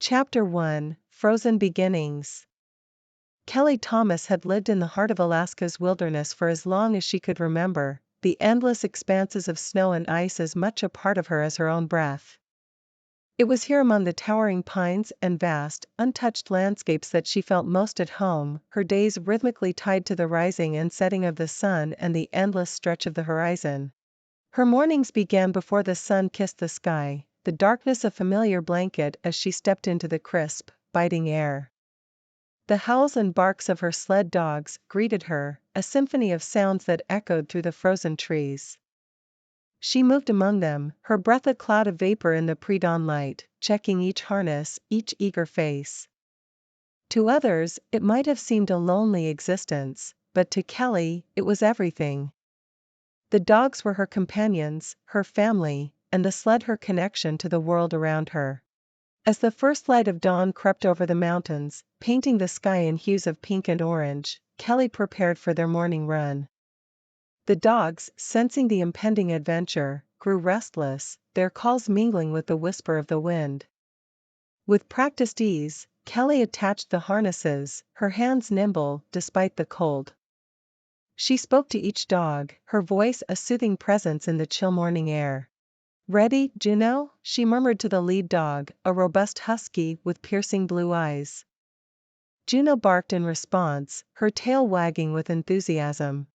Chapter 1: Frozen Beginnings. Kelly Thomas had lived in the heart of Alaska's wilderness for as long as she could remember, the endless expanses of snow and ice as much a part of her as her own breath. It was here among the towering pines and vast, untouched landscapes that she felt most at home, her days rhythmically tied to the rising and setting of the sun and the endless stretch of the horizon. Her mornings began before the sun kissed the sky, the darkness a familiar blanket as she stepped into the crisp, biting air. The howls and barks of her sled dogs greeted her, a symphony of sounds that echoed through the frozen trees. She moved among them, her breath a cloud of vapor in the pre-dawn light, checking each harness, each eager face. To others, it might have seemed a lonely existence, but to Kelly, it was everything. The dogs were her companions, her family, and the sled her connection to the world around her. As the first light of dawn crept over the mountains, painting the sky in hues of pink and orange, Kelly prepared for their morning run. The dogs, sensing the impending adventure, grew restless, their calls mingling with the whisper of the wind. With practiced ease, Kelly attached the harnesses, her hands nimble despite the cold. She spoke to each dog, her voice a soothing presence in the chill morning air. "Ready, Juno?" she murmured to the lead dog, a robust husky with piercing blue eyes. Juno barked in response, her tail wagging with enthusiasm.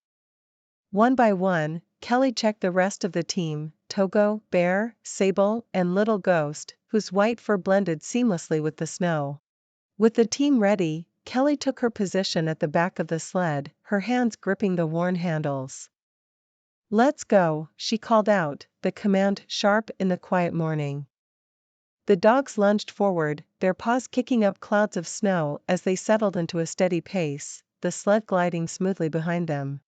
One by one, Kelly checked the rest of the team, Togo, Bear, Sable, and Little Ghost, whose white fur blended seamlessly with the snow. With the team ready, Kelly took her position at the back of the sled, her hands gripping the worn handles. "Let's go," she called out, the command sharp in the quiet morning. The dogs lunged forward, their paws kicking up clouds of snow as they settled into a steady pace, the sled gliding smoothly behind them.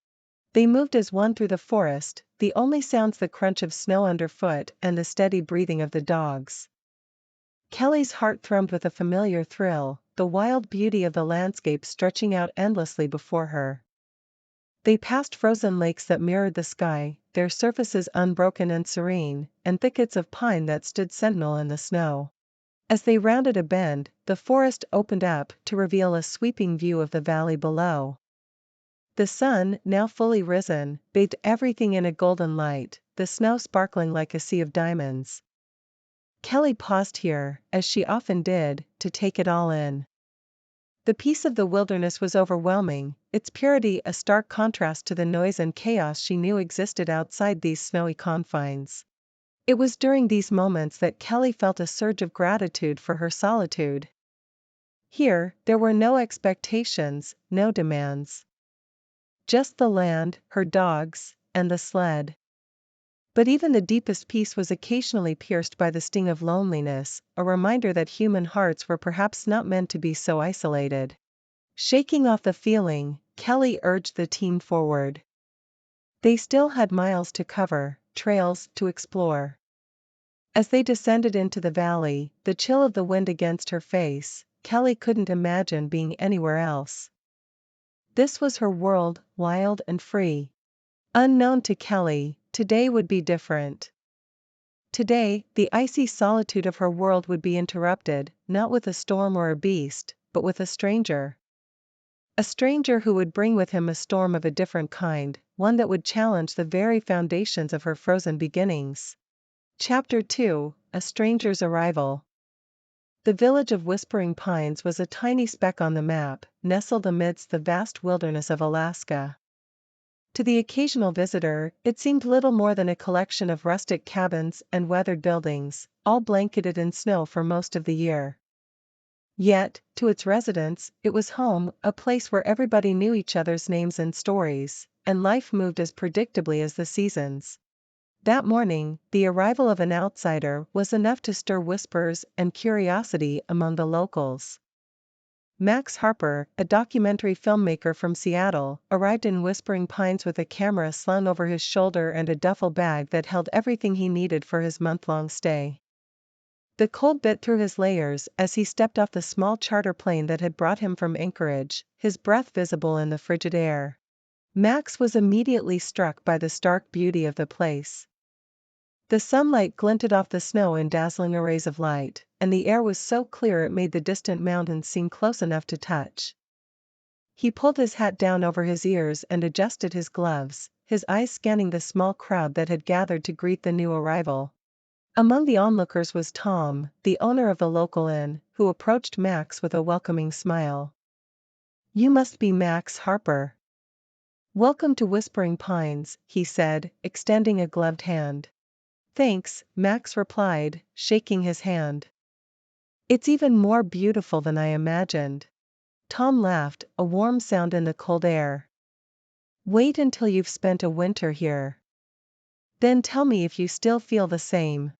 They moved as one through the forest, the only sounds the crunch of snow underfoot and the steady breathing of the dogs. Kelly's heart thrummed with a familiar thrill, the wild beauty of the landscape stretching out endlessly before her. They passed frozen lakes that mirrored the sky, their surfaces unbroken and serene, and thickets of pine that stood sentinel in the snow. As they rounded a bend, the forest opened up to reveal a sweeping view of the valley below. The sun, now fully risen, bathed everything in a golden light, the snow sparkling like a sea of diamonds. Kelly paused here, as she often did, to take it all in. The peace of the wilderness was overwhelming, its purity a stark contrast to the noise and chaos she knew existed outside these snowy confines. It was during these moments that Kelly felt a surge of gratitude for her solitude. Here, there were no expectations, no demands. Just the land, her dogs, and the sled. But even the deepest peace was occasionally pierced by the sting of loneliness, a reminder that human hearts were perhaps not meant to be so isolated. Shaking off the feeling, Kelly urged the team forward. They still had miles to cover, trails to explore. As they descended into the valley, the chill of the wind against her face, Kelly couldn't imagine being anywhere else. This was her world, wild and free. Unknown to Kelly, today would be different. Today, the icy solitude of her world would be interrupted, not with a storm or a beast, but with a stranger. A stranger who would bring with him a storm of a different kind, one that would challenge the very foundations of her frozen beginnings. Chapter 2: A Stranger's Arrival. The village of Whispering Pines was a tiny speck on the map, nestled amidst the vast wilderness of Alaska. To the occasional visitor, it seemed little more than a collection of rustic cabins and weathered buildings, all blanketed in snow for most of the year. Yet, to its residents, it was home, a place where everybody knew each other's names and stories, and life moved as predictably as the seasons. That morning, the arrival of an outsider was enough to stir whispers and curiosity among the locals. Max Harper, a documentary filmmaker from Seattle, arrived in Whispering Pines with a camera slung over his shoulder and a duffel bag that held everything he needed for his month-long stay. The cold bit through his layers as he stepped off the small charter plane that had brought him from Anchorage, his breath visible in the frigid air. Max was immediately struck by the stark beauty of the place. The sunlight glinted off the snow in dazzling arrays of light, and the air was so clear it made the distant mountains seem close enough to touch. He pulled his hat down over his ears and adjusted his gloves, his eyes scanning the small crowd that had gathered to greet the new arrival. Among the onlookers was Tom, the owner of the local inn, who approached Max with a welcoming smile. "You must be Max Harper. Welcome to Whispering Pines," he said, extending a gloved hand. "Thanks," Max replied, shaking his hand. "It's even more beautiful than I imagined." Tom laughed, a warm sound in the cold air. "Wait until you've spent a winter here. Then tell me if you still feel the same.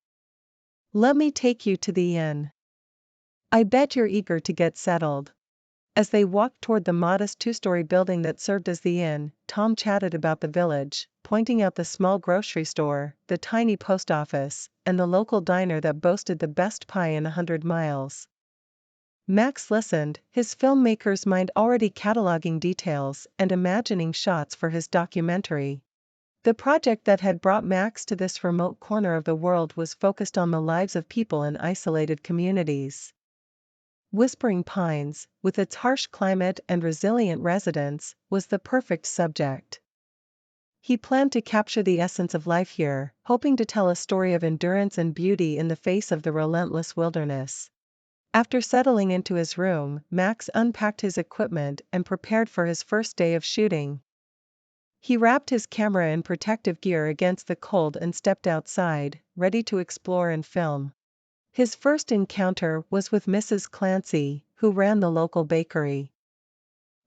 Let me take you to the inn. I bet you're eager to get settled." As they walked toward the modest two-story building that served as the inn, Tom chatted about the village, pointing out the small grocery store, the tiny post office, and the local diner that boasted the best pie in 100 miles. Max listened, his filmmaker's mind already cataloging details and imagining shots for his documentary. The project that had brought Max to this remote corner of the world was focused on the lives of people in isolated communities. Whispering Pines, with its harsh climate and resilient residents, was the perfect subject. He planned to capture the essence of life here, hoping to tell a story of endurance and beauty in the face of the relentless wilderness. After settling into his room, Max unpacked his equipment and prepared for his first day of shooting. He wrapped his camera in protective gear against the cold and stepped outside, ready to explore and film. His first encounter was with Mrs. Clancy, who ran the local bakery.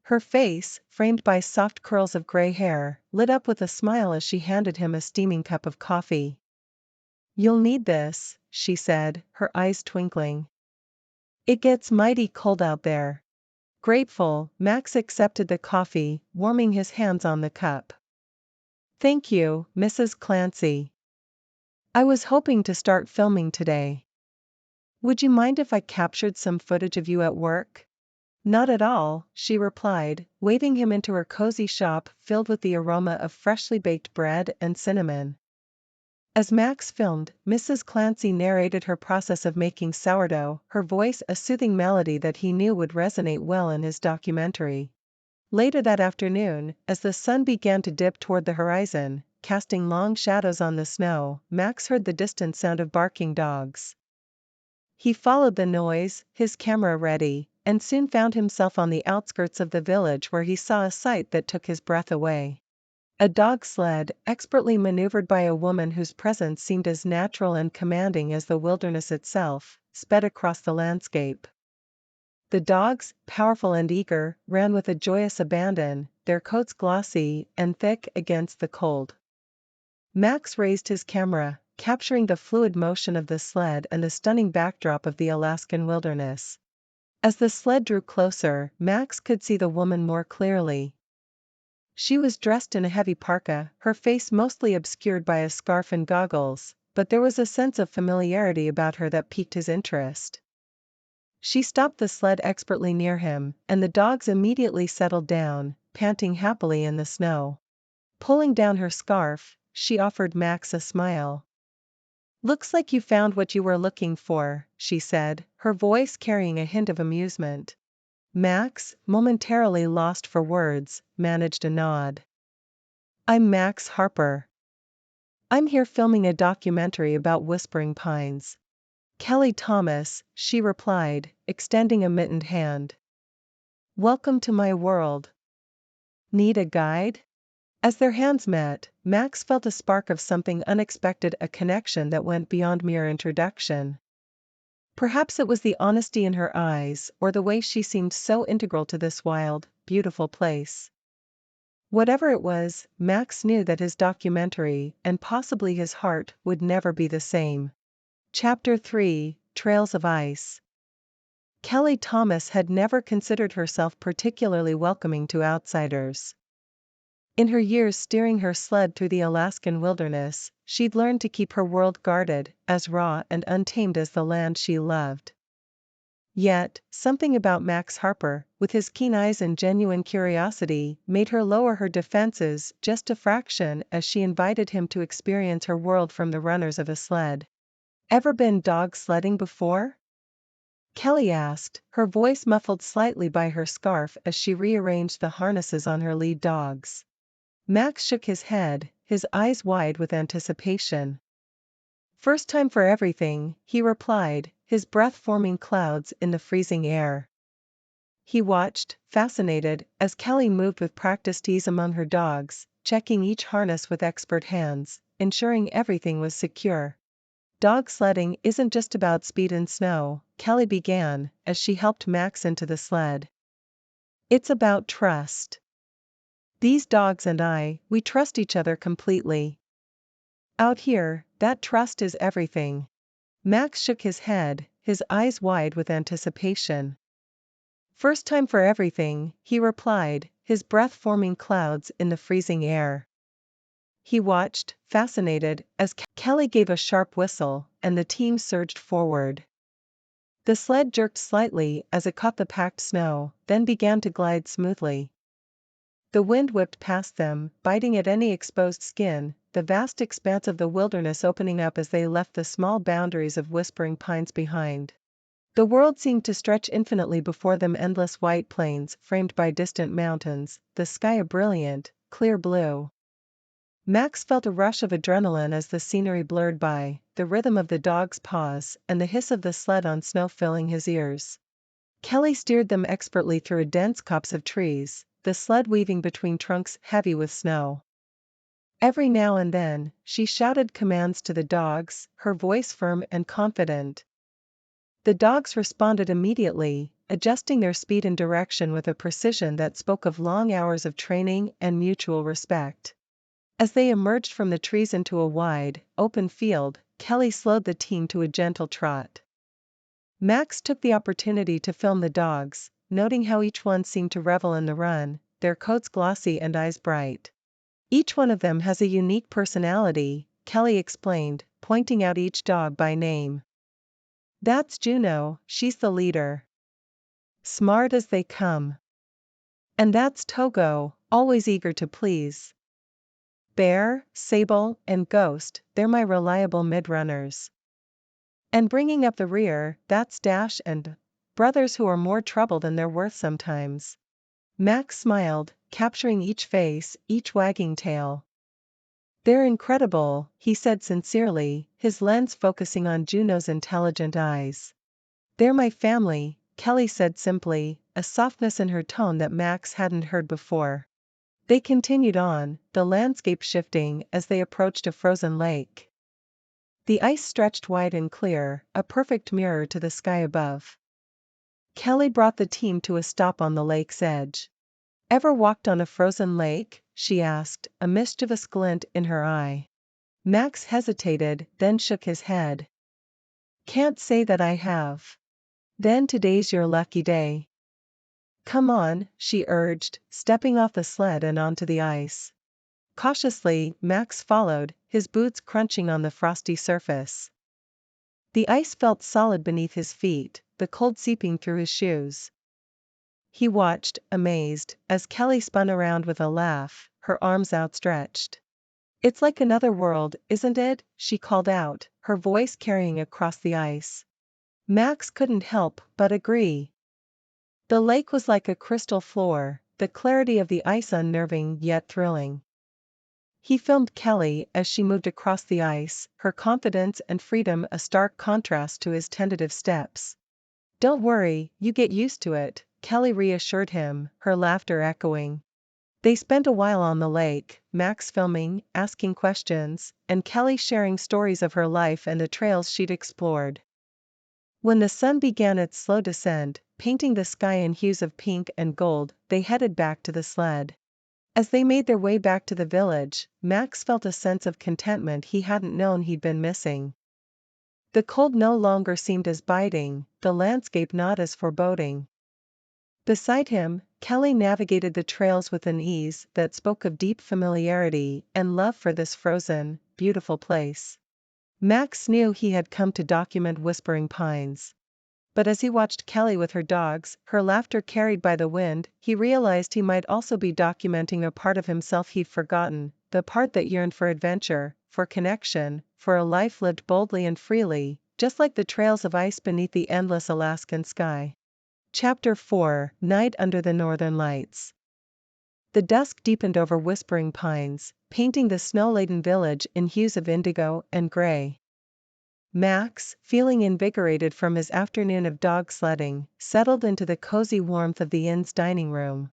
Her face, framed by soft curls of gray hair, lit up with a smile as she handed him a steaming cup of coffee. "You'll need this," she said, her eyes twinkling. "It gets mighty cold out there." Grateful, Max accepted the coffee, warming his hands on the cup. "Thank you, Mrs. Clancy. I was hoping to start filming today. Would you mind if I captured some footage of you at work?" "Not at all," she replied, waving him into her cozy shop filled with the aroma of freshly baked bread and cinnamon. As Max filmed, Mrs. Clancy narrated her process of making sourdough, her voice a soothing melody that he knew would resonate well in his documentary. Later that afternoon, as the sun began to dip toward the horizon, casting long shadows on the snow, Max heard the distant sound of barking dogs. He followed the noise, his camera ready, and soon found himself on the outskirts of the village where he saw a sight that took his breath away. A dog sled, expertly maneuvered by a woman whose presence seemed as natural and commanding as the wilderness itself, sped across the landscape. The dogs, powerful and eager, ran with a joyous abandon, their coats glossy and thick against the cold. Max raised his camera, capturing the fluid motion of the sled and the stunning backdrop of the Alaskan wilderness. As the sled drew closer, Max could see the woman more clearly. She was dressed in a heavy parka, her face mostly obscured by a scarf and goggles, but there was a sense of familiarity about her that piqued his interest. She stopped the sled expertly near him, and the dogs immediately settled down, panting happily in the snow. Pulling down her scarf, she offered Max a smile. "Looks like you found what you were looking for," she said, her voice carrying a hint of amusement. Max, momentarily lost for words, managed a nod. "I'm Max Harper. I'm here filming a documentary about Whispering Pines." "Kelly Thomas," she replied, extending a mittened hand. "Welcome to my world. Need a guide?" As their hands met, Max felt a spark of something unexpected, a connection that went beyond mere introduction. Perhaps it was the honesty in her eyes, or the way she seemed so integral to this wild, beautiful place. Whatever it was, Max knew that his documentary, and possibly his heart, would never be the same. Chapter 3: Trails of Ice. Kelly Thomas had never considered herself particularly welcoming to outsiders. In her years steering her sled through the Alaskan wilderness, she'd learned to keep her world guarded, as raw and untamed as the land she loved. Yet, something about Max Harper, with his keen eyes and genuine curiosity, made her lower her defenses just a fraction as she invited him to experience her world from the runners of a sled. "Ever been dog sledding before?" Kelly asked, her voice muffled slightly by her scarf as she rearranged the harnesses on her lead dogs. Max shook his head, his eyes wide with anticipation. "First time for everything," he replied, his breath forming clouds in the freezing air. He watched, fascinated, as Kelly moved with practiced ease among her dogs, checking each harness with expert hands, ensuring everything was secure. "Dog sledding isn't just about speed and snow," Kelly began, as she helped Max into the sled. "It's about trust. These dogs and we trust each other completely. Out here, that trust is everything." Max shook his head, his eyes wide with anticipation. "First time for everything," he replied, his breath forming clouds in the freezing air. He watched, fascinated, as Kelly gave a sharp whistle, and the team surged forward. The sled jerked slightly as it caught the packed snow, then began to glide smoothly. The wind whipped past them, biting at any exposed skin, the vast expanse of the wilderness opening up as they left the small boundaries of whispering pines behind. The world seemed to stretch infinitely before them, endless white plains framed by distant mountains, the sky a brilliant, clear blue. Max felt a rush of adrenaline as the scenery blurred by, the rhythm of the dog's paws and the hiss of the sled on snow filling his ears. Kelly steered them expertly through a dense copse of trees, the sled weaving between trunks heavy with snow. Every now and then, she shouted commands to the dogs, her voice firm and confident. The dogs responded immediately, adjusting their speed and direction with a precision that spoke of long hours of training and mutual respect. As they emerged from the trees into a wide, open field, Kelly slowed the team to a gentle trot. Max took the opportunity to film the dogs, noting how each one seemed to revel in the run, their coats glossy and eyes bright. "Each one of them has a unique personality," Kelly explained, pointing out each dog by name. "That's Juno, she's the leader. Smart as they come. And that's Togo, always eager to please. Bear, Sable, and Ghost, they're my reliable mid-runners. And bringing up the rear, that's Dash and brothers who are more trouble than they're worth sometimes." Max smiled, capturing each face, each wagging tail. "They're incredible," he said sincerely, his lens focusing on Juno's intelligent eyes. "They're my family," Kelly said simply, a softness in her tone that Max hadn't heard before. They continued on, the landscape shifting as they approached a frozen lake. The ice stretched wide and clear, a perfect mirror to the sky above. Kelly brought the team to a stop on the lake's edge. "Ever walked on a frozen lake?" she asked, a mischievous glint in her eye. Max hesitated, then shook his head. "Can't say that I have." "Then today's your lucky day. Come on," she urged, stepping off the sled and onto the ice. Cautiously, Max followed, his boots crunching on the frosty surface. The ice felt solid beneath his feet, the cold seeping through his shoes. He watched, amazed, as Kelly spun around with a laugh, her arms outstretched. "It's like another world, isn't it?" she called out, her voice carrying across the ice. Max couldn't help but agree. The lake was like a crystal floor, the clarity of the ice unnerving yet thrilling. He filmed Kelly as she moved across the ice, her confidence and freedom a stark contrast to his tentative steps. "Don't worry, you get used to it," Kelly reassured him, her laughter echoing. They spent a while on the lake, Max filming, asking questions, and Kelly sharing stories of her life and the trails she'd explored. When the sun began its slow descent, painting the sky in hues of pink and gold, they headed back to the sled. As they made their way back to the village, Max felt a sense of contentment he hadn't known he'd been missing. The cold no longer seemed as biting, the landscape not as foreboding. Beside him, Kelly navigated the trails with an ease that spoke of deep familiarity and love for this frozen, beautiful place. Max knew he had come to document Whispering Pines. But as he watched Kelly with her dogs, her laughter carried by the wind, he realized he might also be documenting a part of himself he'd forgotten, the part that yearned for adventure, for connection, for a life lived boldly and freely, just like the trails of ice beneath the endless Alaskan sky. Chapter 4: Night Under the Northern Lights. The dusk deepened over whispering pines, painting the snow-laden village in hues of indigo and gray. Max, feeling invigorated from his afternoon of dog sledding, settled into the cozy warmth of the inn's dining room.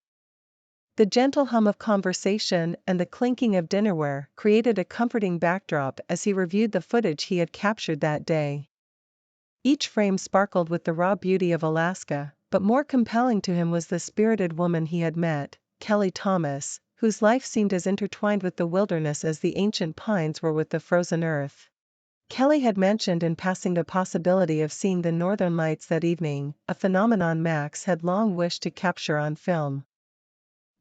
The gentle hum of conversation and the clinking of dinnerware created a comforting backdrop as he reviewed the footage he had captured that day. Each frame sparkled with the raw beauty of Alaska, but more compelling to him was the spirited woman he had met, Kelly Thomas, whose life seemed as intertwined with the wilderness as the ancient pines were with the frozen earth. Kelly had mentioned in passing the possibility of seeing the northern lights that evening, a phenomenon Max had long wished to capture on film.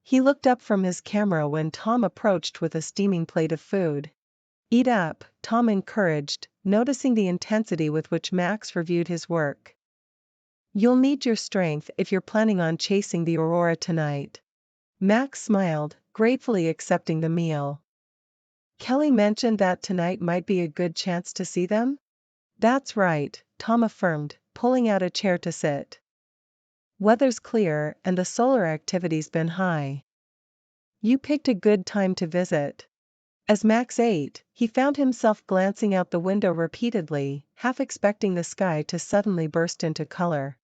He looked up from his camera when Tom approached with a steaming plate of food. "Eat up," Tom encouraged, noticing the intensity with which Max reviewed his work. "You'll need your strength if you're planning on chasing the aurora tonight." Max smiled, gratefully accepting the meal. "Kelly mentioned that tonight might be a good chance to see them?" "That's right," Tom affirmed, pulling out a chair to sit. "Weather's clear and the solar activity's been high. You picked a good time to visit." As Max ate, he found himself glancing out the window repeatedly, half expecting the sky to suddenly burst into color.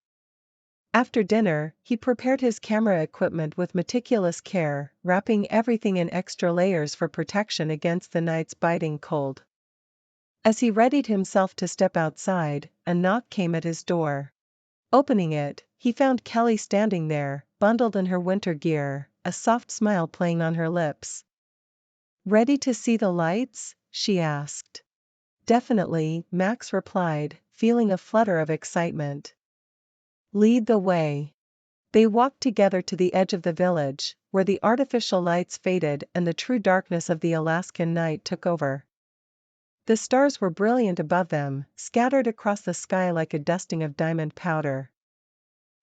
After dinner, he prepared his camera equipment with meticulous care, wrapping everything in extra layers for protection against the night's biting cold. As he readied himself to step outside, a knock came at his door. Opening it, he found Kelly standing there, bundled in her winter gear, a soft smile playing on her lips. "Ready to see the lights?" she asked. "Definitely," Max replied, feeling a flutter of excitement. "Lead the way." They walked together to the edge of the village, where the artificial lights faded and the true darkness of the Alaskan night took over. The stars were brilliant above them, scattered across the sky like a dusting of diamond powder.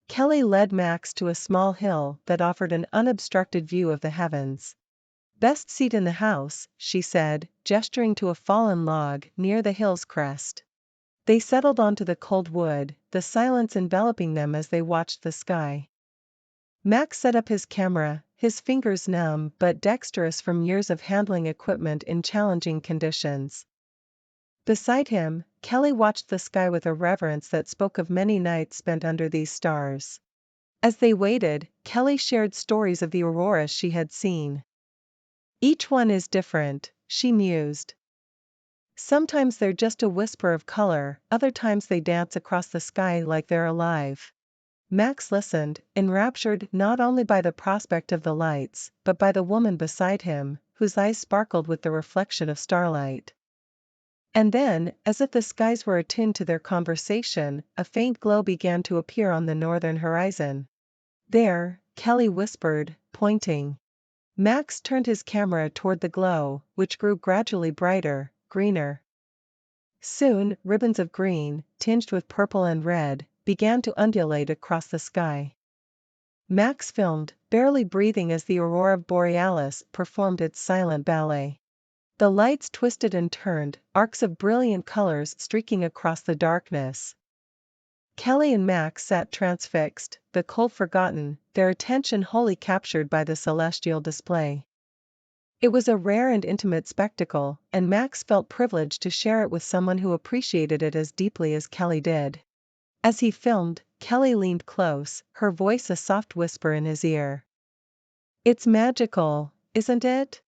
Kelly led Max to a small hill that offered an unobstructed view of the heavens. "Best seat in the house," she said, gesturing to a fallen log near the hill's crest. They settled onto the cold wood, the silence enveloping them as they watched the sky. Max set up his camera, his fingers numb but dexterous from years of handling equipment in challenging conditions. Beside him, Kelly watched the sky with a reverence that spoke of many nights spent under these stars. As they waited, Kelly shared stories of the auroras she had seen. "Each one is different," she mused. "Sometimes they're just a whisper of color, other times they dance across the sky like they're alive." Max listened, enraptured not only by the prospect of the lights, but by the woman beside him, whose eyes sparkled with the reflection of starlight. And then, as if the skies were attuned to their conversation, a faint glow began to appear on the northern horizon. "There," Kelly whispered, pointing. Max turned his camera toward the glow, which grew gradually brighter, greener. Soon, ribbons of green, tinged with purple and red, began to undulate across the sky. Max filmed, barely breathing as the aurora borealis performed its silent ballet. The lights twisted and turned, arcs of brilliant colors streaking across the darkness. Kelly and Max sat transfixed, the cold forgotten, their attention wholly captured by the celestial display. It was a rare and intimate spectacle, and Max felt privileged to share it with someone who appreciated it as deeply as Kelly did. As he filmed, Kelly leaned close, her voice a soft whisper in his ear. "It's magical, isn't it?"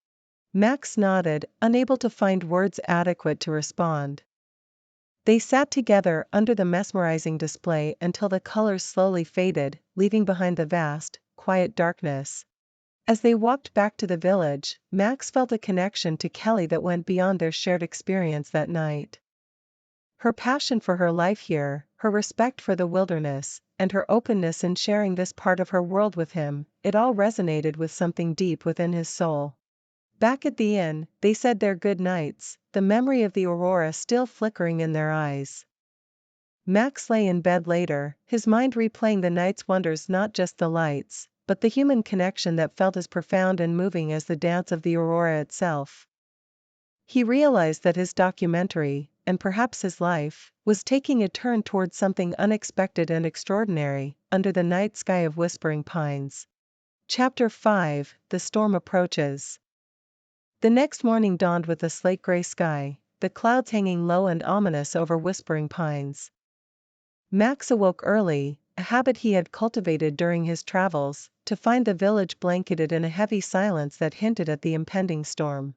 Max nodded, unable to find words adequate to respond. They sat together under the mesmerizing display until the colors slowly faded, leaving behind the vast, quiet darkness. As they walked back to the village, Max felt a connection to Kelly that went beyond their shared experience that night. Her passion for her life here, her respect for the wilderness, and her openness in sharing this part of her world with him, it all resonated with something deep within his soul. Back at the inn, they said their good nights, the memory of the aurora still flickering in their eyes. Max lay in bed later, his mind replaying the night's wonders, not just the lights, but the human connection that felt as profound and moving as the dance of the aurora itself. He realized that his documentary, and perhaps his life, was taking a turn towards something unexpected and extraordinary, under the night sky of Whispering Pines. Chapter 5: The Storm Approaches. The next morning dawned with a slate-gray sky, the clouds hanging low and ominous over Whispering Pines. Max awoke early, a habit he had cultivated during his travels, to find the village blanketed in a heavy silence that hinted at the impending storm.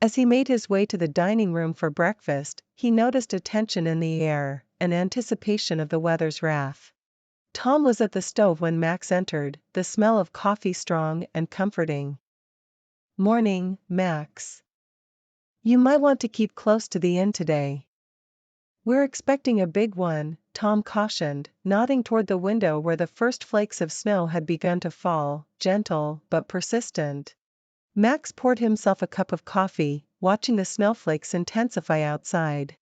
As he made his way to the dining room for breakfast, he noticed a tension in the air, an anticipation of the weather's wrath. Tom was at the stove when Max entered, the smell of coffee strong and comforting. "Morning, Max. You might want to keep close to the inn today. We're expecting a big one," Tom cautioned, nodding toward the window where the first flakes of snow had begun to fall, gentle but persistent. Max poured himself a cup of coffee, watching the snowflakes intensify outside.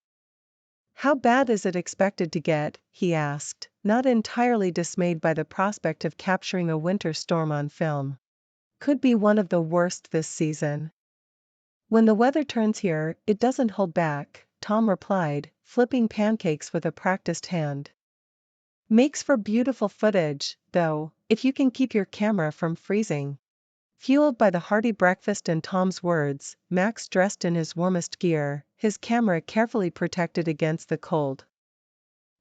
"How bad is it expected to get?" he asked, not entirely dismayed by the prospect of capturing a winter storm on film. "Could be one of the worst this season. When the weather turns here, it doesn't hold back," Tom replied, flipping pancakes with a practiced hand. "Makes for beautiful footage, though, if you can keep your camera from freezing." Fueled by the hearty breakfast and Tom's words, Max dressed in his warmest gear, his camera carefully protected against the cold.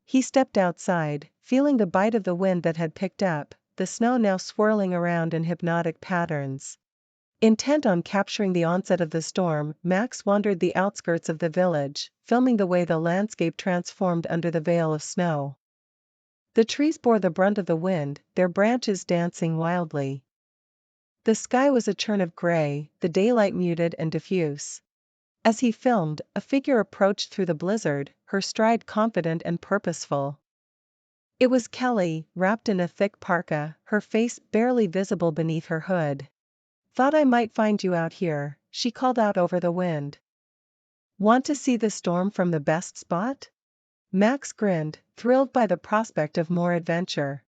He stepped outside, feeling the bite of the wind that had picked up, the snow now swirling around in hypnotic patterns. Intent on capturing the onset of the storm, Max wandered the outskirts of the village, filming the way the landscape transformed under the veil of snow. The trees bore the brunt of the wind, their branches dancing wildly. The sky was a churn of gray, the daylight muted and diffuse. As he filmed, a figure approached through the blizzard, her stride confident and purposeful. It was Kelly, wrapped in a thick parka, her face barely visible beneath her hood. "Thought I might find you out here," she called out over the wind. "Want to see the storm from the best spot?" Max grinned, thrilled by the prospect of more adventure.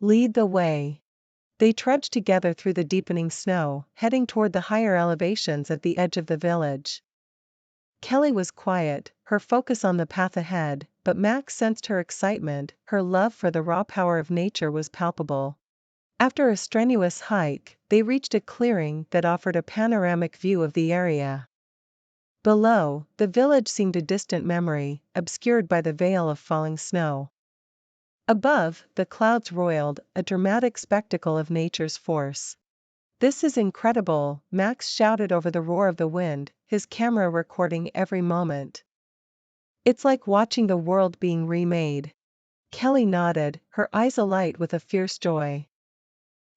"Lead the way." They trudged together through the deepening snow, heading toward the higher elevations at the edge of the village. Kelly was quiet, her focus on the path ahead, but Max sensed her excitement, her love for the raw power of nature was palpable. After a strenuous hike, they reached a clearing that offered a panoramic view of the area. Below, the village seemed a distant memory, obscured by the veil of falling snow. Above, the clouds roiled, a dramatic spectacle of nature's force. "This is incredible," Max shouted over the roar of the wind, his camera recording every moment. "It's like watching the world being remade." Kelly nodded, her eyes alight with a fierce joy.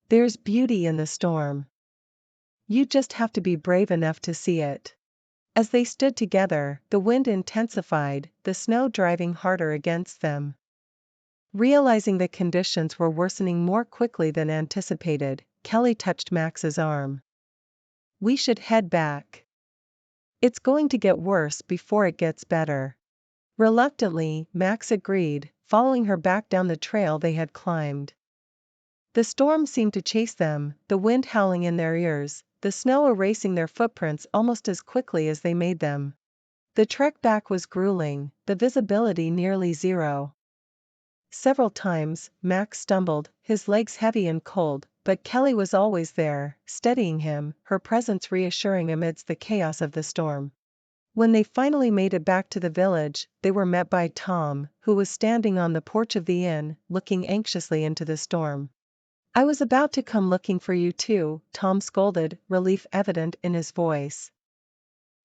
"There's beauty in the storm. You just have to be brave enough to see it." As they stood together, the wind intensified, the snow driving harder against them. Realizing the conditions were worsening more quickly than anticipated, Kelly touched Max's arm. "We should head back. It's going to get worse before it gets better." Reluctantly, Max agreed, following her back down the trail they had climbed. The storm seemed to chase them, the wind howling in their ears, the snow erasing their footprints almost as quickly as they made them. The trek back was grueling, the visibility nearly zero. Several times, Max stumbled, his legs heavy and cold, but Kelly was always there, steadying him, her presence reassuring amidst the chaos of the storm. When they finally made it back to the village, they were met by Tom, who was standing on the porch of the inn, looking anxiously into the storm. "I was about to come looking for you too," Tom scolded, relief evident in his voice.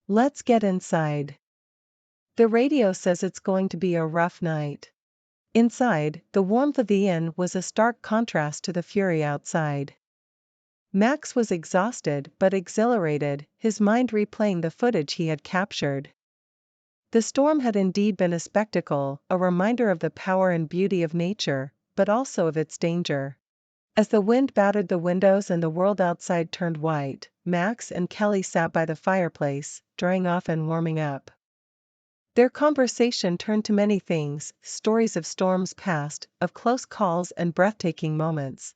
"Let's get inside. The radio says it's going to be a rough night." Inside, the warmth of the inn was a stark contrast to the fury outside. Max was exhausted but exhilarated, his mind replaying the footage he had captured. The storm had indeed been a spectacle, a reminder of the power and beauty of nature, but also of its danger. As the wind battered the windows and the world outside turned white, Max and Kelly sat by the fireplace, drying off and warming up. Their conversation turned to many things, stories of storms past, of close calls and breathtaking moments.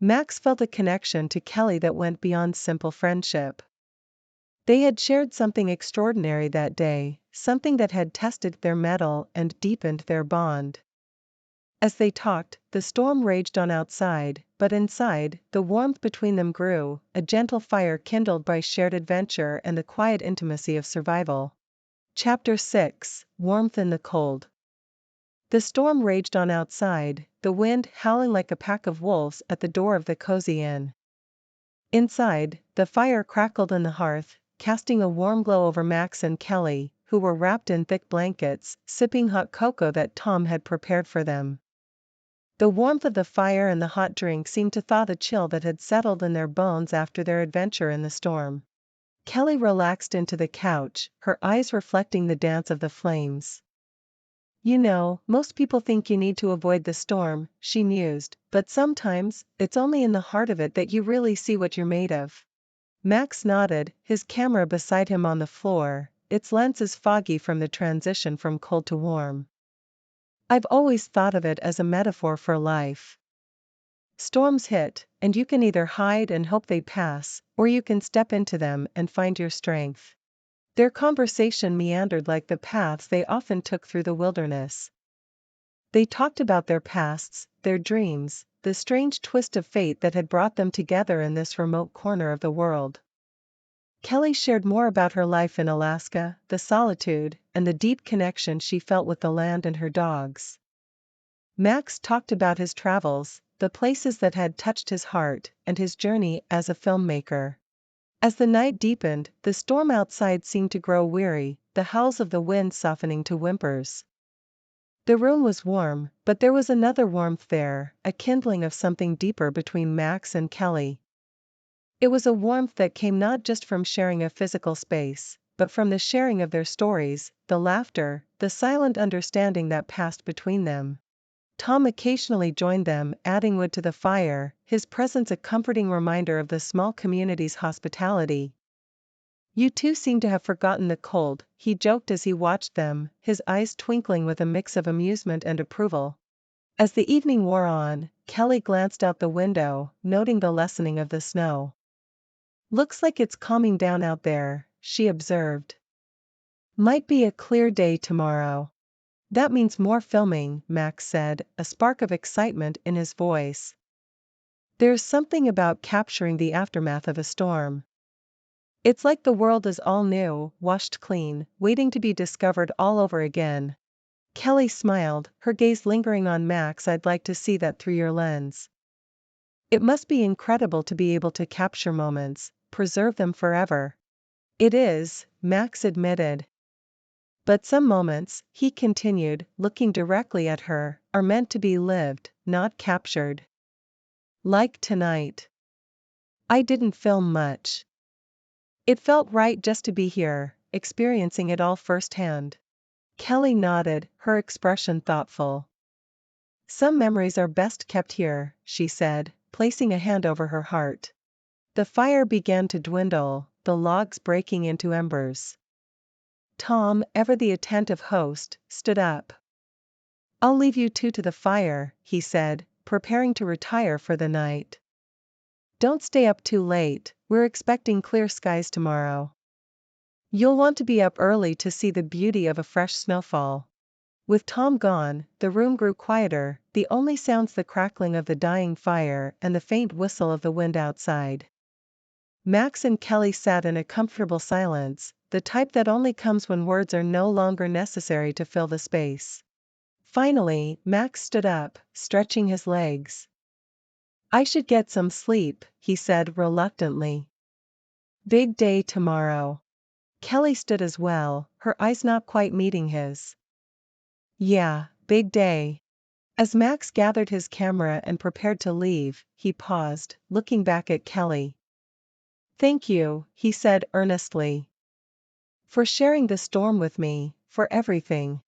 Max felt a connection to Kelly that went beyond simple friendship. They had shared something extraordinary that day, something that had tested their mettle and deepened their bond. As they talked, the storm raged on outside, but inside, the warmth between them grew, a gentle fire kindled by shared adventure and the quiet intimacy of survival. Chapter 6: Warmth in the Cold. The storm raged on outside, the wind howling like a pack of wolves at the door of the cozy inn. Inside, the fire crackled in the hearth, casting a warm glow over Max and Kelly, who were wrapped in thick blankets, sipping hot cocoa that Tom had prepared for them. The warmth of the fire and the hot drink seemed to thaw the chill that had settled in their bones after their adventure in the storm. Kelly relaxed into the couch, her eyes reflecting the dance of the flames. You know, most people think you need to avoid the storm, she mused, but sometimes, it's only in the heart of it that you really see what you're made of. Max nodded, his camera beside him on the floor, its lenses foggy from the transition from cold to warm. I've always thought of it as a metaphor for life. Storms hit, and you can either hide and hope they pass, or you can step into them and find your strength. Their conversation meandered like the paths they often took through the wilderness. They talked about their pasts, their dreams, the strange twist of fate that had brought them together in this remote corner of the world. Kelly shared more about her life in Alaska, the solitude, and the deep connection she felt with the land and her dogs. Max talked about his travels, the places that had touched his heart, and his journey as a filmmaker. As the night deepened, the storm outside seemed to grow weary, the howls of the wind softening to whimpers. The room was warm, but there was another warmth there, a kindling of something deeper between Max and Kelly. It was a warmth that came not just from sharing a physical space, but from the sharing of their stories, the laughter, the silent understanding that passed between them. Tom occasionally joined them, adding wood to the fire, his presence a comforting reminder of the small community's hospitality. You two seem to have forgotten the cold, he joked as he watched them, his eyes twinkling with a mix of amusement and approval. As the evening wore on, Kelly glanced out the window, noting the lessening of the snow. Looks like it's calming down out there, she observed. Might be a clear day tomorrow. That means more filming, Max said, a spark of excitement in his voice. There's something about capturing the aftermath of a storm. It's like the world is all new, washed clean, waiting to be discovered all over again. Kelly smiled, her gaze lingering on Max. I'd like to see that through your lens. It must be incredible to be able to capture moments, preserve them forever. It is, Max admitted. But some moments, he continued, looking directly at her, are meant to be lived, not captured. Like tonight. I didn't film much. It felt right just to be here, experiencing it all firsthand. Kelly nodded, her expression thoughtful. Some memories are best kept here, she said, placing a hand over her heart. The fire began to dwindle, the logs breaking into embers. Tom, ever the attentive host, stood up. I'll leave you two to the fire, he said, preparing to retire for the night. Don't stay up too late, we're expecting clear skies tomorrow. You'll want to be up early to see the beauty of a fresh snowfall. With Tom gone, the room grew quieter, the only sounds the crackling of the dying fire and the faint whistle of the wind outside. Max and Kelly sat in a comfortable silence, the type that only comes when words are no longer necessary to fill the space. Finally, Max stood up, stretching his legs. I should get some sleep, he said reluctantly. Big day tomorrow. Kelly stood as well, her eyes not quite meeting his. Yeah, big day. As Max gathered his camera and prepared to leave, he paused, looking back at Kelly. Thank you, he said earnestly. For sharing the storm with me, for everything.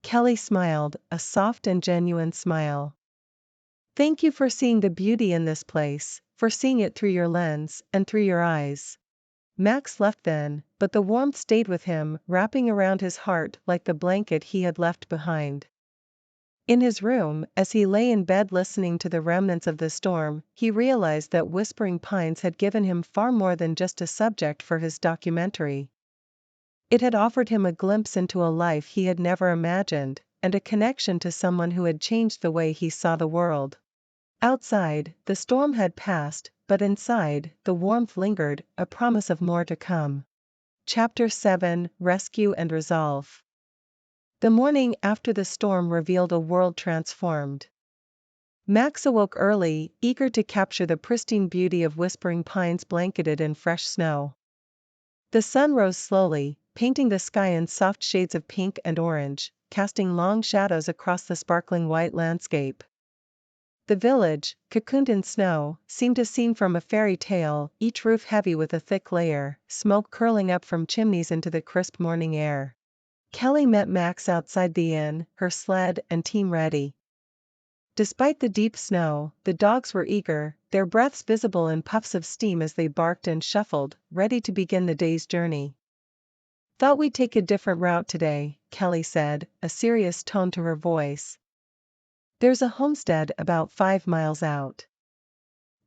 Kelly smiled, a soft and genuine smile. Thank you for seeing the beauty in this place, for seeing it through your lens, and through your eyes. Max left then, but the warmth stayed with him, wrapping around his heart like the blanket he had left behind. In his room, as he lay in bed listening to the remnants of the storm, he realized that Whispering Pines had given him far more than just a subject for his documentary. It had offered him a glimpse into a life he had never imagined, and a connection to someone who had changed the way he saw the world. Outside, the storm had passed, but inside, the warmth lingered, a promise of more to come. Chapter 7: Rescue and Resolve. The morning after the storm revealed a world transformed. Max awoke early, eager to capture the pristine beauty of Whispering Pines blanketed in fresh snow. The sun rose slowly, painting the sky in soft shades of pink and orange, casting long shadows across the sparkling white landscape. The village, cocooned in snow, seemed a scene from a fairy tale, each roof heavy with a thick layer, smoke curling up from chimneys into the crisp morning air. Kelly met Max outside the inn, her sled and team ready. Despite the deep snow, the dogs were eager, their breaths visible in puffs of steam as they barked and shuffled, ready to begin the day's journey. "Thought we'd take a different route today," Kelly said, a serious tone to her voice. "There's a homestead about 5 miles out.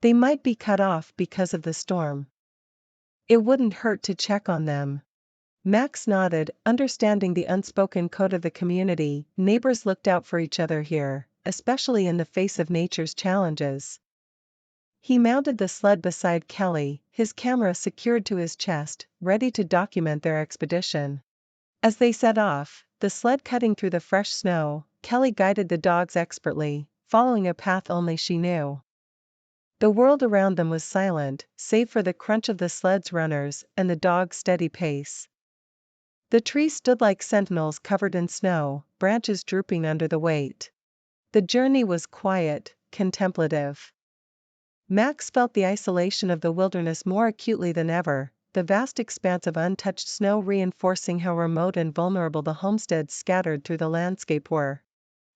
They might be cut off because of the storm. It wouldn't hurt to check on them." Max nodded, understanding the unspoken code of the community. Neighbors looked out for each other here, especially in the face of nature's challenges. He mounted the sled beside Kelly, his camera secured to his chest, ready to document their expedition. As they set off, the sled cutting through the fresh snow, Kelly guided the dogs expertly, following a path only she knew. The world around them was silent, save for the crunch of the sled's runners and the dog's steady pace. The trees stood like sentinels covered in snow, branches drooping under the weight. The journey was quiet, contemplative. Max felt the isolation of the wilderness more acutely than ever, the vast expanse of untouched snow reinforcing how remote and vulnerable the homesteads scattered through the landscape were.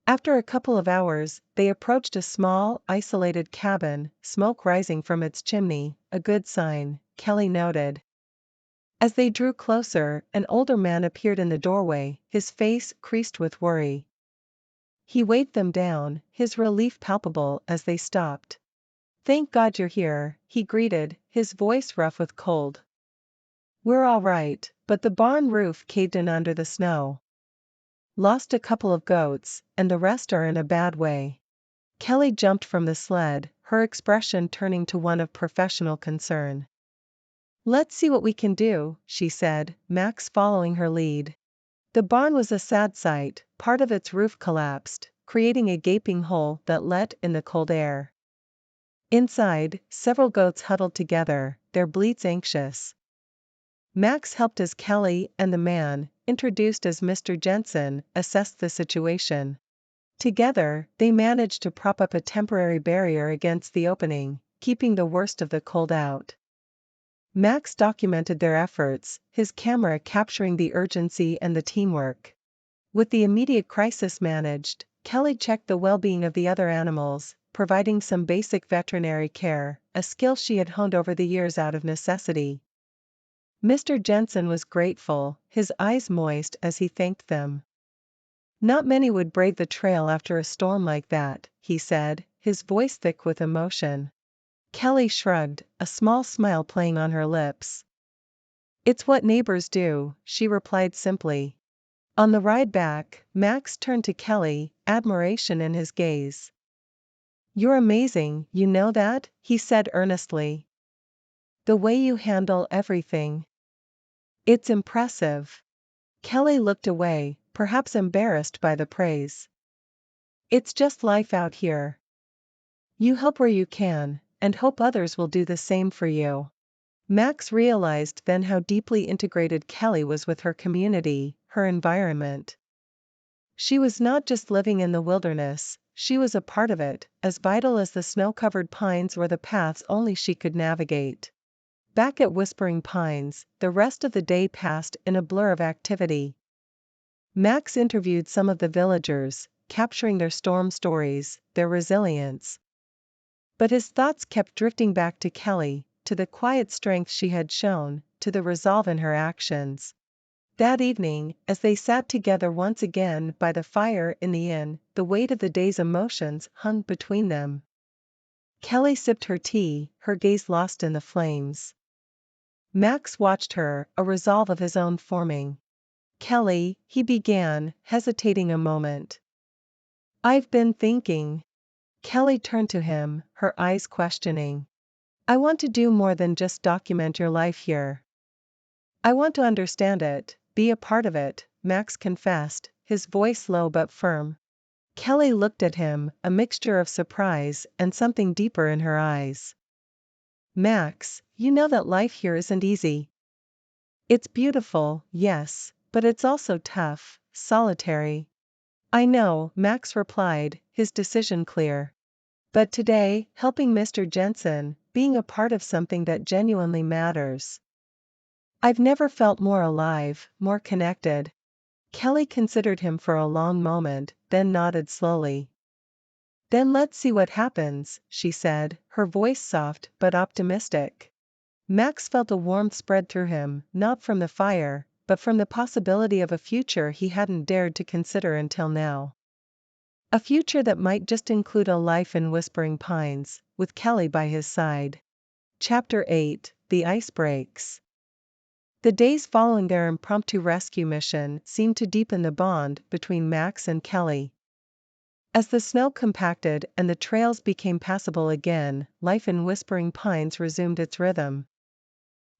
After a couple of hours, they approached a small, isolated cabin, smoke rising from its chimney, a good sign, Kelly noted. As they drew closer, an older man appeared in the doorway, his face creased with worry. He waved them down, his relief palpable as they stopped. "Thank God you're here," he greeted, his voice rough with cold. "We're all right, but the barn roof caved in under the snow. Lost a couple of goats, and the rest are in a bad way." Kelly jumped from the sled, her expression turning to one of professional concern. "Let's see what we can do," she said, Max following her lead. The barn was a sad sight, part of its roof collapsed, creating a gaping hole that let in the cold air. Inside, several goats huddled together, their bleats anxious. Max helped as Kelly and the man, introduced as Mr. Jensen, assessed the situation. Together, they managed to prop up a temporary barrier against the opening, keeping the worst of the cold out. Max documented their efforts, his camera capturing the urgency and the teamwork. With the immediate crisis managed, Kelly checked the well-being of the other animals, providing some basic veterinary care, a skill she had honed over the years out of necessity. Mr. Jensen was grateful, his eyes moist as he thanked them. "Not many would brave the trail after a storm like that," he said, his voice thick with emotion. Kelly shrugged, a small smile playing on her lips. "It's what neighbors do," she replied simply. On the ride back, Max turned to Kelly, admiration in his gaze. "You're amazing, you know that?" he said earnestly. "The way you handle everything. It's impressive." Kelly looked away, perhaps embarrassed by the praise. "It's just life out here. You help where you can, and hope others will do the same for you." Max realized then how deeply integrated Kelly was with her community, her environment. She was not just living in the wilderness, she was a part of it, as vital as the snow-covered pines or the paths only she could navigate. Back at Whispering Pines, the rest of the day passed in a blur of activity. Max interviewed some of the villagers, capturing their storm stories, their resilience. But his thoughts kept drifting back to Kelly, to the quiet strength she had shown, to the resolve in her actions. That evening, as they sat together once again by the fire in the inn, the weight of the day's emotions hung between them. Kelly sipped her tea, her gaze lost in the flames. Max watched her, a resolve of his own forming. Kelly, he began, hesitating a moment. I've been thinking. Kelly turned to him, her eyes questioning. I want to do more than just document your life here. I want to understand it, be a part of it, Max confessed, his voice low but firm. Kelly looked at him, a mixture of surprise and something deeper in her eyes. Max, you know that life here isn't easy. It's beautiful, yes, but it's also tough, solitary. I know, Max replied, his decision clear. But today, helping Mr. Jensen, being a part of something that genuinely matters. I've never felt more alive, more connected. Kelly considered him for a long moment, then nodded slowly. Then let's see what happens, she said, her voice soft but optimistic. Max felt a warmth spread through him, not from the fire, but from the possibility of a future he hadn't dared to consider until now. A future that might just include a life in Whispering Pines, with Kelly by his side. Chapter 8, The Ice Breaks. The days following their impromptu rescue mission seemed to deepen the bond between Max and Kelly. As the snow compacted and the trails became passable again, life in Whispering Pines resumed its rhythm.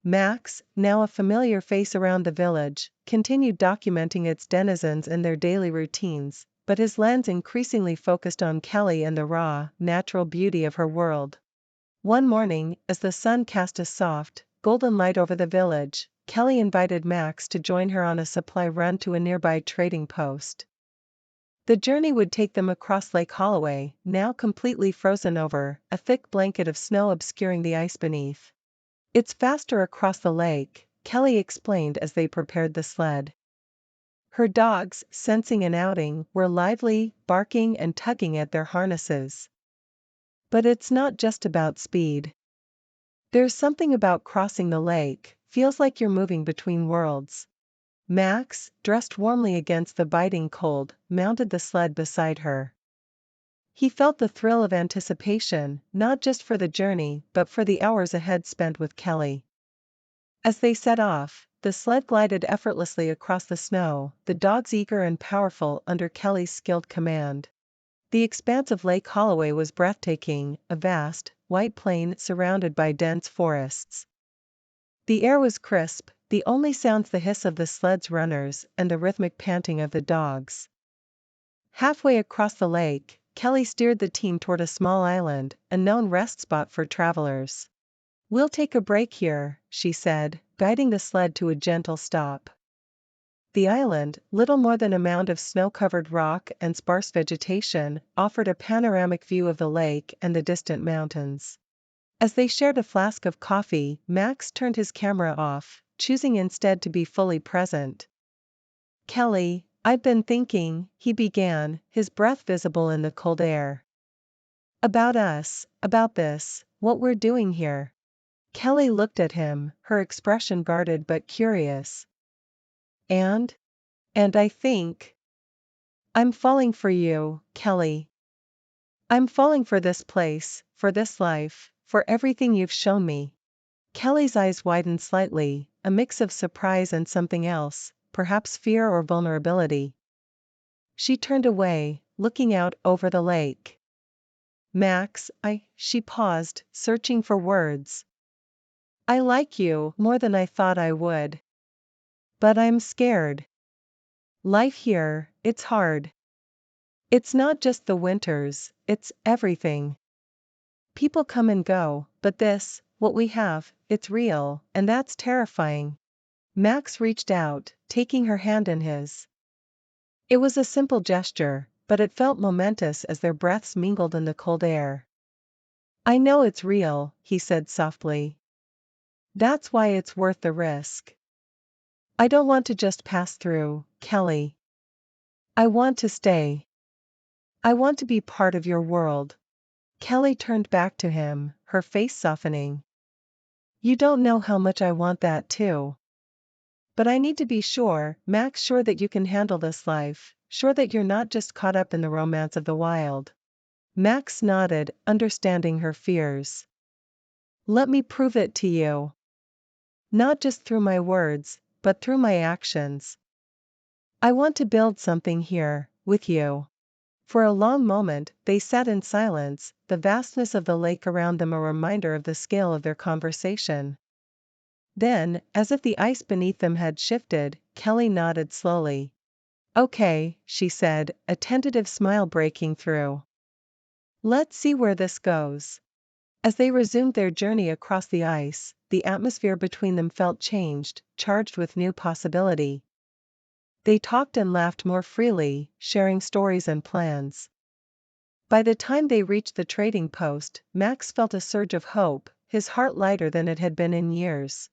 Max, now a familiar face around the village, continued documenting its denizens and their daily routines, but his lens increasingly focused on Kelly and the raw, natural beauty of her world. One morning, as the sun cast a soft, golden light over the village, Kelly invited Max to join her on a supply run to a nearby trading post. The journey would take them across Lake Holloway, now completely frozen over, a thick blanket of snow obscuring the ice beneath. It's faster across the lake, Kelly explained as they prepared the sled. Her dogs, sensing an outing, were lively, barking and tugging at their harnesses. But it's not just about speed. There's something about crossing the lake, feels like you're moving between worlds. Max, dressed warmly against the biting cold, mounted the sled beside her. He felt the thrill of anticipation, not just for the journey, but for the hours ahead spent with Kelly. As they set off, the sled glided effortlessly across the snow, the dogs eager and powerful under Kelly's skilled command. The expanse of Lake Holloway was breathtaking, a vast, white plain surrounded by dense forests. The air was crisp, the only sounds the hiss of the sled's runners and the rhythmic panting of the dogs. Halfway across the lake, Kelly steered the team toward a small island, a known rest spot for travelers. We'll take a break here, she said, guiding the sled to a gentle stop. The island, little more than a mound of snow-covered rock and sparse vegetation, offered a panoramic view of the lake and the distant mountains. As they shared a flask of coffee, Max turned his camera off, choosing instead to be fully present. Kelly, I've been thinking, he began, his breath visible in the cold air. About us, about this, what we're doing here. Kelly looked at him, her expression guarded but curious. And I think. I'm falling for you, Kelly. I'm falling for this place, for this life, for everything you've shown me. Kelly's eyes widened slightly, a mix of surprise and something else, perhaps fear or vulnerability. She turned away, looking out over the lake. Max, she paused, searching for words. I like you more than I thought I would. But I'm scared. Life here, it's hard. It's not just the winters, it's everything. People come and go, but this, what we have, it's real, and that's terrifying. Max reached out, taking her hand in his. It was a simple gesture, but it felt momentous as their breaths mingled in the cold air. I know it's real, he said softly. That's why it's worth the risk. I don't want to just pass through, Kelly. I want to stay. I want to be part of your world. Kelly turned back to him, her face softening. You don't know how much I want that too. But I need to be sure, Max, sure that you can handle this life, sure that you're not just caught up in the romance of the wild. Max nodded, understanding her fears. Let me prove it to you. Not just through my words, but through my actions. I want to build something here, with you. For a long moment, they sat in silence, the vastness of the lake around them a reminder of the scale of their conversation. Then, as if the ice beneath them had shifted, Kelly nodded slowly. Okay, she said, a tentative smile breaking through. Let's see where this goes. As they resumed their journey across the ice, the atmosphere between them felt changed, charged with new possibility. They talked and laughed more freely, sharing stories and plans. By the time they reached the trading post, Max felt a surge of hope, his heart lighter than it had been in years.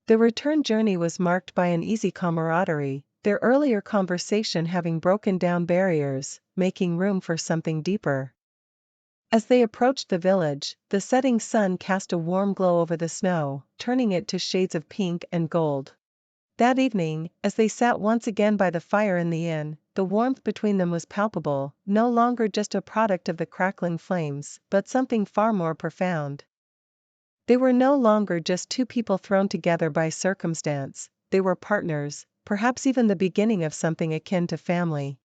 The return journey was marked by an easy camaraderie, their earlier conversation having broken down barriers, making room for something deeper. As they approached the village, the setting sun cast a warm glow over the snow, turning it to shades of pink and gold. That evening, as they sat once again by the fire in the inn, the warmth between them was palpable, no longer just a product of the crackling flames, but something far more profound. They were no longer just two people thrown together by circumstance, they were partners, perhaps even the beginning of something akin to family.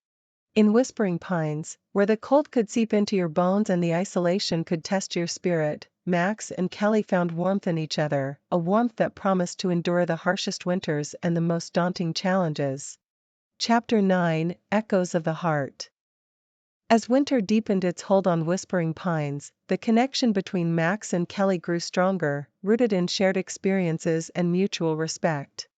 In Whispering Pines, where the cold could seep into your bones and the isolation could test your spirit, Max and Kelly found warmth in each other, a warmth that promised to endure the harshest winters and the most daunting challenges. Chapter 9: Echoes of the Heart. As winter deepened its hold on Whispering Pines, the connection between Max and Kelly grew stronger, rooted in shared experiences and mutual respect.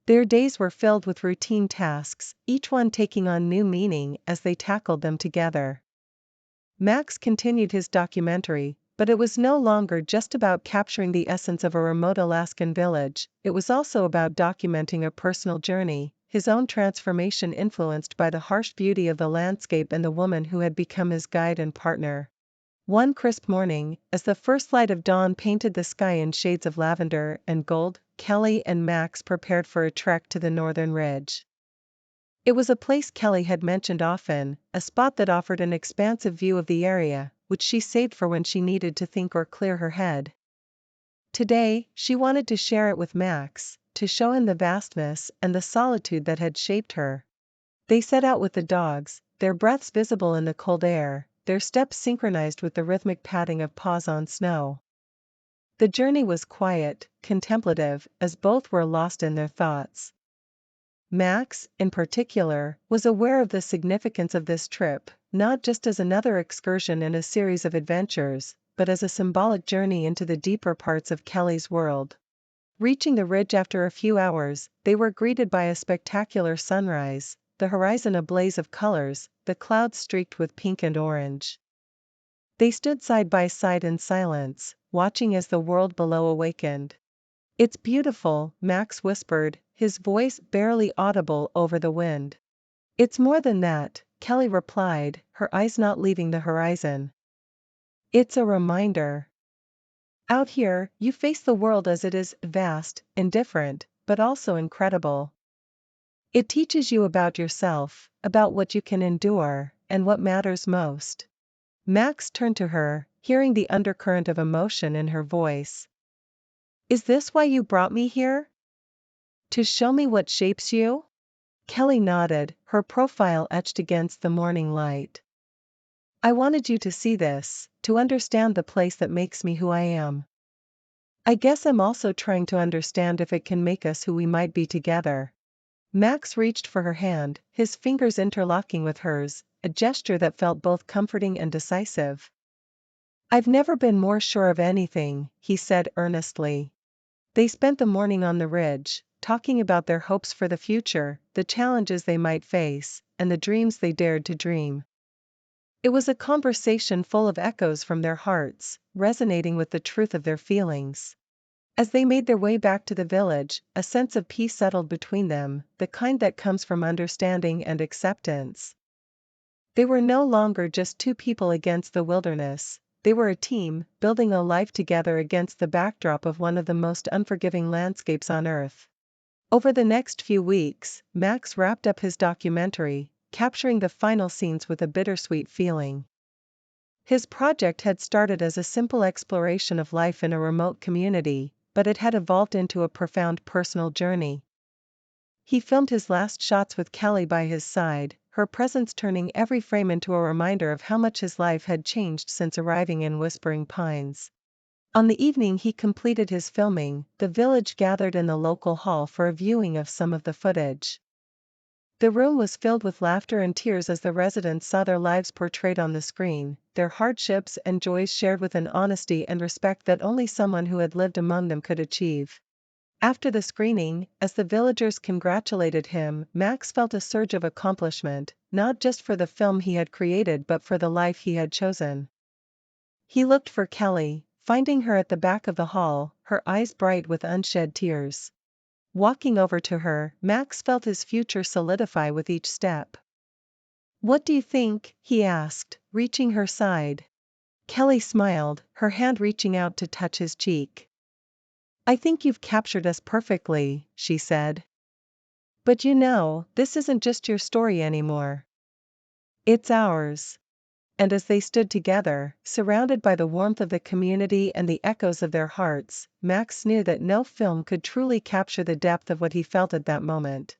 Their days were filled with routine tasks, each one taking on new meaning as they tackled them together. Max continued his documentary, but it was no longer just about capturing the essence of a remote Alaskan village, it was also about documenting a personal journey, his own transformation influenced by the harsh beauty of the landscape and the woman who had become his guide and partner. One crisp morning, as the first light of dawn painted the sky in shades of lavender and gold, Kelly and Max prepared for a trek to the northern ridge. It was a place Kelly had mentioned often, a spot that offered an expansive view of the area, which she saved for when she needed to think or clear her head. Today, she wanted to share it with Max, to show him the vastness and the solitude that had shaped her. They set out with the dogs, their breaths visible in the cold air, their steps synchronized with the rhythmic padding of paws on snow. The journey was quiet, contemplative, as both were lost in their thoughts. Max, in particular, was aware of the significance of this trip, not just as another excursion in a series of adventures, but as a symbolic journey into the deeper parts of Kelly's world. Reaching the ridge after a few hours, they were greeted by a spectacular sunrise, the horizon ablaze of colors, the clouds streaked with pink and orange. They stood side by side in silence, watching as the world below awakened. It's beautiful, Max whispered, his voice barely audible over the wind. It's more than that, Kelly replied, her eyes not leaving the horizon. It's a reminder. Out here, you face the world as it is, vast, indifferent, but also incredible. It teaches you about yourself, about what you can endure, and what matters most. Max turned to her, hearing the undercurrent of emotion in her voice. Is this why you brought me here? To show me what shapes you? Kelly nodded, her profile etched against the morning light. I wanted you to see this, to understand the place that makes me who I am. I guess I'm also trying to understand if it can make us who we might be together. Max reached for her hand, his fingers interlocking with hers, a gesture that felt both comforting and decisive. I've never been more sure of anything, he said earnestly. They spent the morning on the ridge, talking about their hopes for the future, the challenges they might face, and the dreams they dared to dream. It was a conversation full of echoes from their hearts, resonating with the truth of their feelings. As they made their way back to the village, a sense of peace settled between them, the kind that comes from understanding and acceptance. They were no longer just two people against the wilderness, they were a team, building a life together against the backdrop of one of the most unforgiving landscapes on Earth. Over the next few weeks, Max wrapped up his documentary, capturing the final scenes with a bittersweet feeling. His project had started as a simple exploration of life in a remote community, but it had evolved into a profound personal journey. He filmed his last shots with Kelly by his side, her presence turning every frame into a reminder of how much his life had changed since arriving in Whispering Pines. On the evening he completed his filming, the village gathered in the local hall for a viewing of some of the footage. The room was filled with laughter and tears as the residents saw their lives portrayed on the screen, their hardships and joys shared with an honesty and respect that only someone who had lived among them could achieve. After the screening, as the villagers congratulated him, Max felt a surge of accomplishment, not just for the film he had created but for the life he had chosen. He looked for Kelly, finding her at the back of the hall, her eyes bright with unshed tears. Walking over to her, Max felt his future solidify with each step. "What do you think?" he asked, reaching her side. Kelly smiled, her hand reaching out to touch his cheek. "I think you've captured us perfectly," she said. "But you know, this isn't just your story anymore. It's ours." And as they stood together, surrounded by the warmth of the community and the echoes of their hearts, Max knew that no film could truly capture the depth of what he felt at that moment.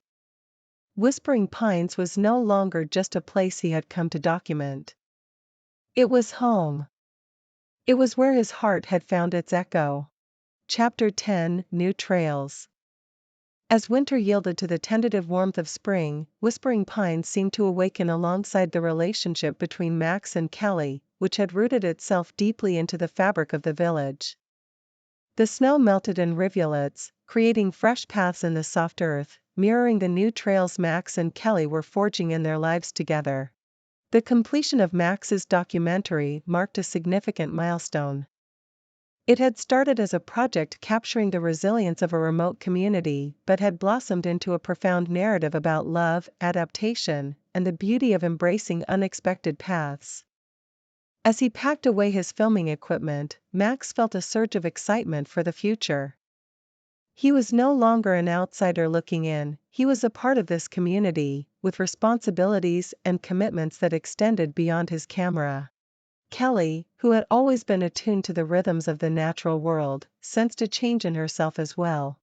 Whispering Pines was no longer just a place he had come to document. It was home. It was where his heart had found its echo. Chapter 10: New Trails. As winter yielded to the tentative warmth of spring, Whispering Pines seemed to awaken alongside the relationship between Max and Kelly, which had rooted itself deeply into the fabric of the village. The snow melted in rivulets, creating fresh paths in the soft earth, mirroring the new trails Max and Kelly were forging in their lives together. The completion of Max's documentary marked a significant milestone. It had started as a project capturing the resilience of a remote community, but had blossomed into a profound narrative about love, adaptation, and the beauty of embracing unexpected paths. As he packed away his filming equipment, Max felt a surge of excitement for the future. He was no longer an outsider looking in, he was a part of this community, with responsibilities and commitments that extended beyond his camera. Kelly, who had always been attuned to the rhythms of the natural world, sensed a change in herself as well.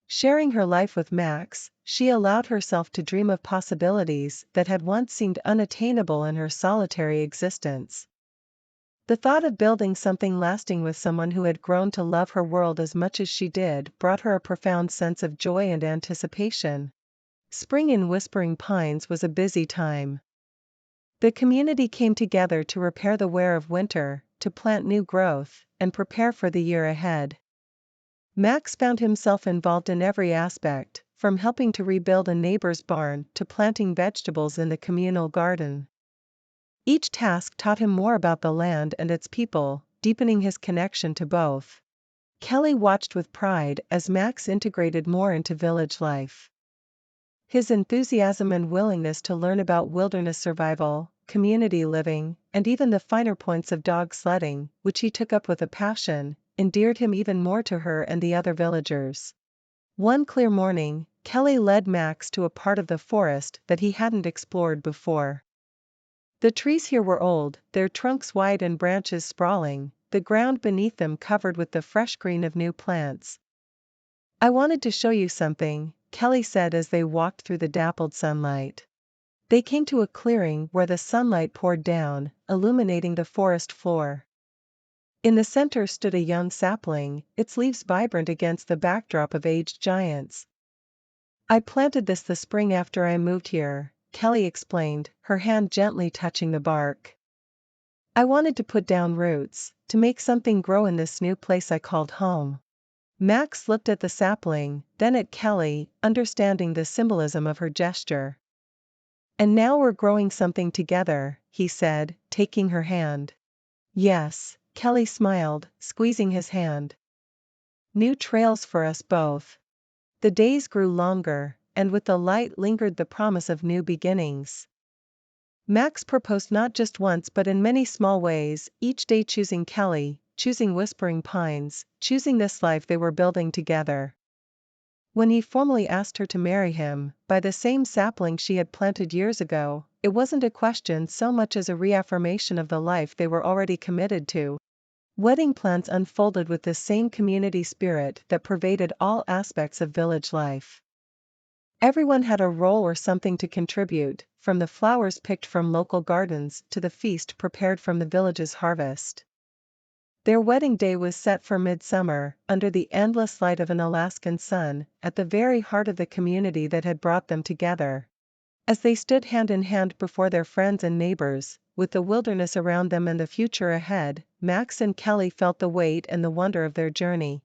Sharing her life with Max, she allowed herself to dream of possibilities that had once seemed unattainable in her solitary existence. The thought of building something lasting with someone who had grown to love her world as much as she did brought her a profound sense of joy and anticipation. Spring in Whispering Pines was a busy time. The community came together to repair the wear of winter, to plant new growth, and prepare for the year ahead. Max found himself involved in every aspect, from helping to rebuild a neighbor's barn to planting vegetables in the communal garden. Each task taught him more about the land and its people, deepening his connection to both. Kelly watched with pride as Max integrated more into village life. His enthusiasm and willingness to learn about wilderness survival, community living, and even the finer points of dog sledding, which he took up with a passion, endeared him even more to her and the other villagers. One clear morning, Kelly led Max to a part of the forest that he hadn't explored before. The trees here were old, their trunks wide and branches sprawling, the ground beneath them covered with the fresh green of new plants. "I wanted to show you something," Kelly said as they walked through the dappled sunlight. They came to a clearing where the sunlight poured down, illuminating the forest floor. In the center stood a young sapling, its leaves vibrant against the backdrop of aged giants. "I planted this the spring after I moved here," Kelly explained, her hand gently touching the bark. "I wanted to put down roots, to make something grow in this new place I called home." Max looked at the sapling, then at Kelly, understanding the symbolism of her gesture. "And now we're growing something together," he said, taking her hand. "Yes," Kelly smiled, squeezing his hand. "New trails for us both." The days grew longer, and with the light lingered the promise of new beginnings. Max proposed not just once but in many small ways, each day choosing Kelly, choosing Whispering Pines, choosing this life they were building together. When he formally asked her to marry him, by the same sapling she had planted years ago, it wasn't a question so much as a reaffirmation of the life they were already committed to. Wedding plans unfolded with the same community spirit that pervaded all aspects of village life. Everyone had a role or something to contribute, from the flowers picked from local gardens to the feast prepared from the village's harvest. Their wedding day was set for midsummer, under the endless light of an Alaskan sun, at the very heart of the community that had brought them together. As they stood hand in hand before their friends and neighbors, with the wilderness around them and the future ahead, Max and Kelly felt the weight and the wonder of their journey.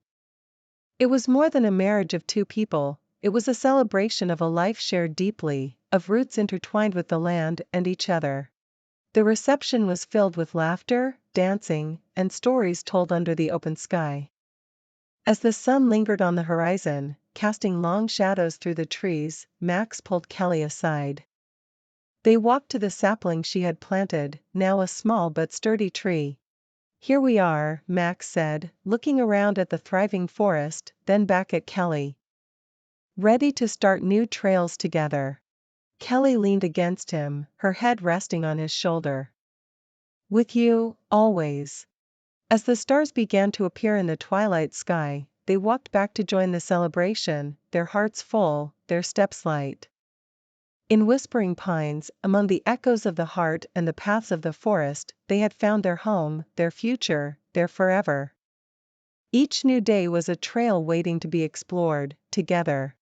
It was more than a marriage of two people, it was a celebration of a life shared deeply, of roots intertwined with the land and each other. The reception was filled with laughter, dancing, and stories told under the open sky. As the sun lingered on the horizon, casting long shadows through the trees, Max pulled Kelly aside. They walked to the sapling she had planted, now a small but sturdy tree. "Here we are," Max said, looking around at the thriving forest, then back at Kelly. "Ready to start new trails together." Kelly leaned against him, her head resting on his shoulder. "With you, always." As the stars began to appear in the twilight sky, they walked back to join the celebration, their hearts full, their steps light. In Whispering Pines, among the echoes of the heart and the paths of the forest, they had found their home, their future, their forever. Each new day was a trail waiting to be explored, together.